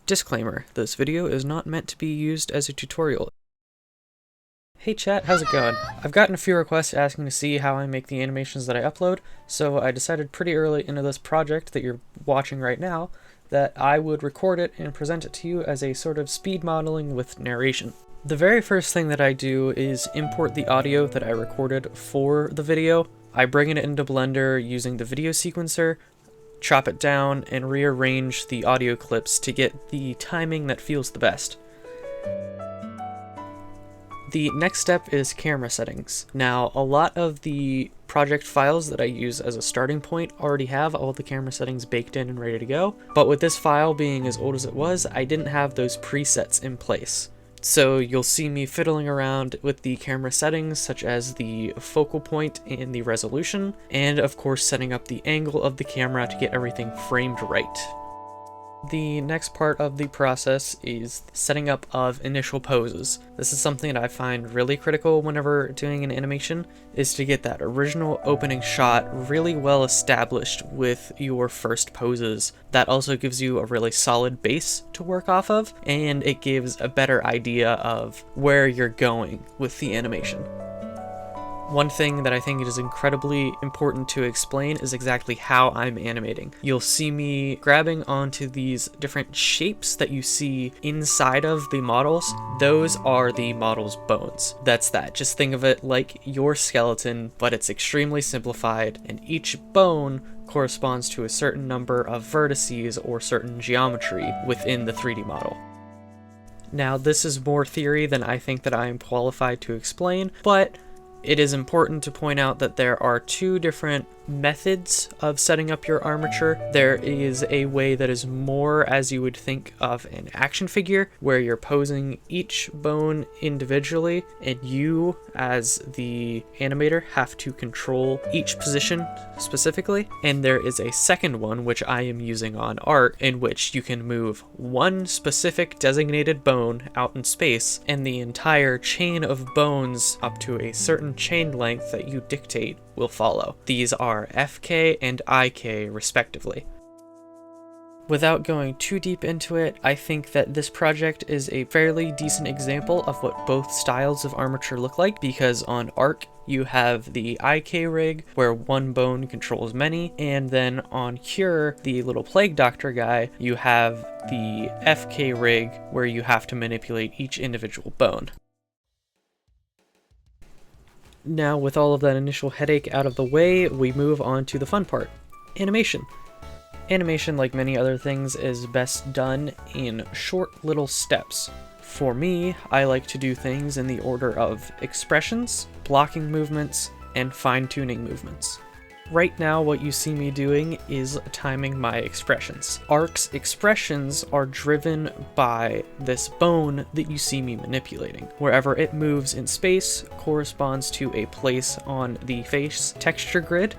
Disclaimer, this video is not meant to be used as a tutorial. Hey chat, how's it going? I've gotten a few requests asking to see how I make the animations that I upload, so I decided pretty early into this project that you're watching right now that I would record it and present it to you as a sort of speed modeling with narration. The very first thing that I do is import the audio that I recorded for the video. I bring it into Blender using the video sequencer, chop it down, and rearrange the audio clips to get the timing that feels the best. The next step is camera settings. Now, a lot of the project files that I use as a starting point already have all the camera settings baked in and ready to go, but with this file being as old as it was, I didn't have those presets in place. So you'll see me fiddling around with the camera settings, such as the focal point and the resolution, and of course setting up the angle of the camera to get everything framed right. The next part of the process is setting up of initial poses. This is something that I find really critical whenever doing an animation, is to get that original opening shot really well established with your first poses. That also gives you a really solid base to work off of, and it gives a better idea of where you're going with the animation. One thing that I think is incredibly important to explain is exactly how I'm animating. You'll see me grabbing onto these different shapes that you see inside of the models. Those are the model's bones. That's that. Just think of it like your skeleton, but it's extremely simplified, and each bone corresponds to a certain number of vertices or certain geometry within the 3D model. Now, this is more theory than I think that I am qualified to explain, but it is important to point out that there are two different methods of setting up your armature. There is a way that is more as you would think of an action figure, where you're posing each bone individually, and you, as the animator, have to control each position specifically. And there is a second one, which I am using on art, in which you can move one specific designated bone out in space, and the entire chain of bones up to a certain chain length that you dictate will follow. These are FK and IK respectively. Without going too deep into it, I think that this project is a fairly decent example of what both styles of armature look like, because on Arc you have the IK rig where one bone controls many, and then on Cure, the little plague doctor guy, you have the FK rig where you have to manipulate each individual bone. Now, with all of that initial headache out of the way, we move on to the fun part, animation. Animation, like many other things, is best done in short little steps. For me, I like to do things in the order of expressions, blocking movements, and fine-tuning movements. Right now, what you see me doing is timing my expressions. Arc's expressions are driven by this bone that you see me manipulating. Wherever it moves in space corresponds to a place on the face texture grid,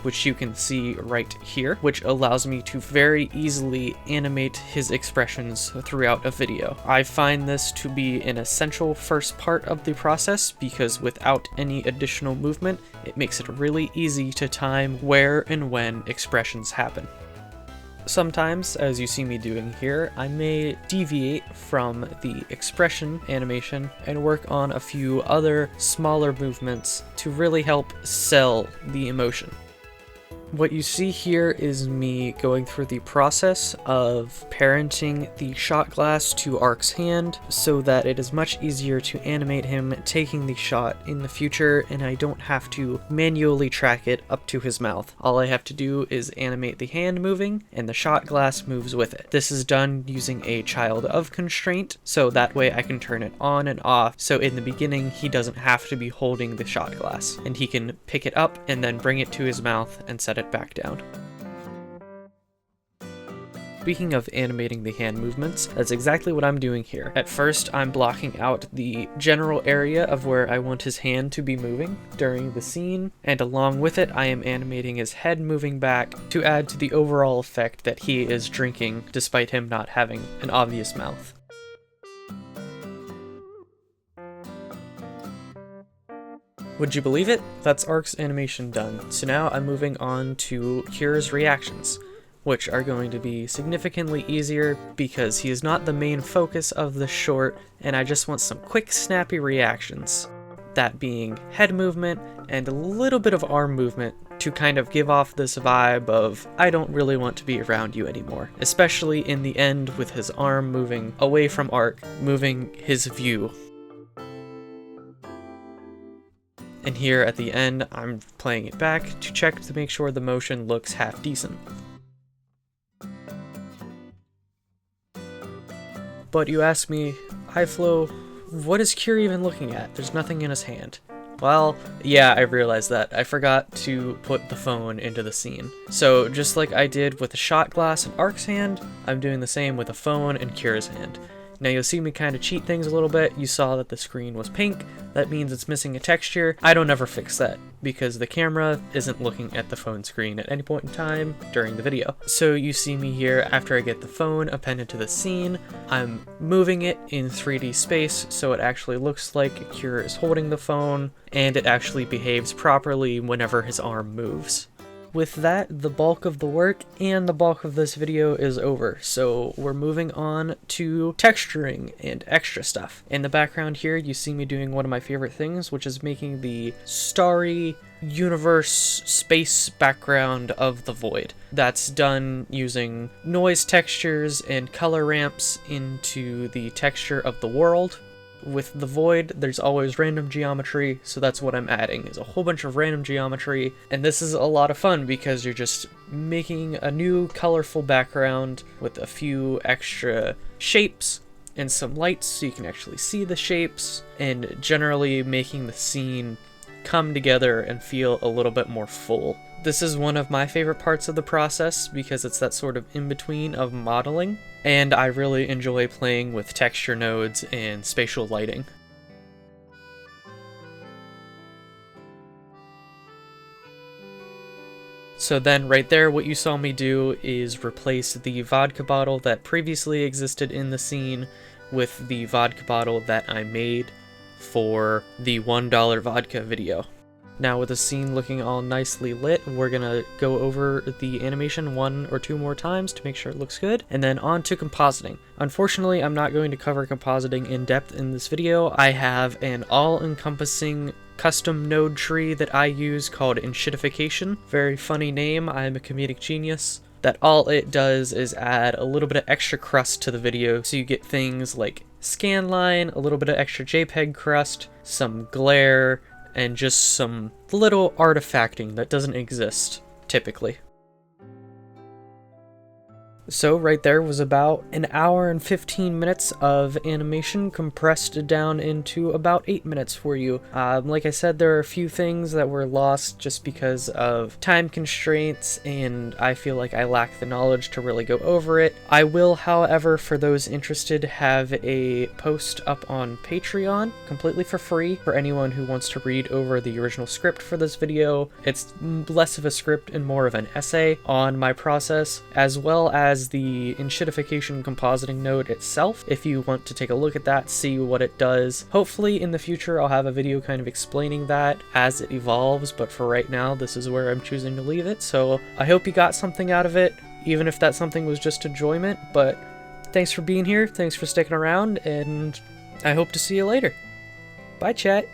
which you can see right here, which allows me to very easily animate his expressions throughout a video. I find this to be an essential first part of the process, because without any additional movement, it makes it really easy to time where and when expressions happen. Sometimes, as you see me doing here, I may deviate from the expression animation and work on a few other smaller movements to really help sell the emotion. What you see here is me going through the process of parenting the shot glass to Arc's hand so that it is much easier to animate him taking the shot in the future, and I don't have to manually track it up to his mouth. All I have to do is animate the hand moving, and the shot glass moves with it. This is done using a child of constraint, so that way I can turn it on and off, so in the beginning he doesn't have to be holding the shot glass, and he can pick it up and then bring it to his mouth and set it back down. Speaking of animating the hand movements, that's exactly what I'm doing here. At first, I'm blocking out the general area of where I want his hand to be moving during the scene, and along with it, I am animating his head moving back to add to the overall effect that he is drinking, despite him not having an obvious mouth. Would you believe it? That's Arc's animation done. So now I'm moving on to Cure's reactions. which are going to be significantly easier because he is not the main focus of the short, and I just want some quick, snappy reactions. That being head movement and a little bit of arm movement to kind of give off this vibe of, I don't really want to be around you anymore. Especially in the end with his arm moving away from Ark, moving his view. And here at the end, I'm playing it back to check to make sure the motion looks half decent. But you ask me, iFlow, what is Cure even looking at? There's nothing in his hand. Well, yeah, I realized that. I forgot to put the phone into the scene. So just like I did with the shot glass and Ark's hand, I'm doing the same with a phone and Cure's hand. Now you'll see me kind of cheat things a little bit. You saw that the screen was pink. That means it's missing a texture. I don't ever fix that because the camera isn't looking at the phone screen at any point in time during the video. So you see me here after I get the phone appended to the scene. I'm moving it in 3D space so it actually looks like Cure is holding the phone and it actually behaves properly whenever his arm moves. With that, the bulk of the work and the bulk of this video is over, so we're moving on to texturing and extra stuff. In the background here, you see me doing one of my favorite things, which is making the starry universe space background of the void. That's done using noise textures and color ramps into the texture of the world. With the void, there's always random geometry, so that's what I'm adding, is a whole bunch of random geometry, and this is a lot of fun because you're just making a new colorful background with a few extra shapes and some lights so you can actually see the shapes, and generally making the scene come together and feel a little bit more full. This is one of my favorite parts of the process because it's that sort of in-between of modeling, and I really enjoy playing with texture nodes and spatial lighting. So then right there, what you saw me do is replace the vodka bottle that previously existed in the scene with the vodka bottle that I made for the $1 vodka video. Now with the scene looking all nicely lit, we're gonna go over the animation 1 or 2 more times to make sure it looks good, and then on to compositing. Unfortunately, I'm not going to cover compositing in depth in this video. I have an all-encompassing custom node tree that I use called enshittification. Very funny name, I'm a comedic genius. That all it does is add a little bit of extra crust to the video, so you get things like scanline, a little bit of extra JPEG crust, some glare, and just some little artifacting that doesn't exist, typically. So right there was about an hour and 15 minutes of animation compressed down into about 8 minutes for you. Like I said, there are a few things that were lost just because of time constraints, and I feel like I lack the knowledge to really go over it. I will, however, for those interested, have a post up on Patreon completely for free for anyone who wants to read over the original script for this video. It's less of a script and more of an essay on my process, as well as the enshittification compositing node itself, if you want to take a look at that, see what it does. Hopefully in the future I'll have a video kind of explaining that as it evolves, but for right now this is where I'm choosing to leave it. So I hope you got something out of it, even if that something was just enjoyment. But thanks for being here, thanks for sticking around, and I hope to see you later. Bye, chat.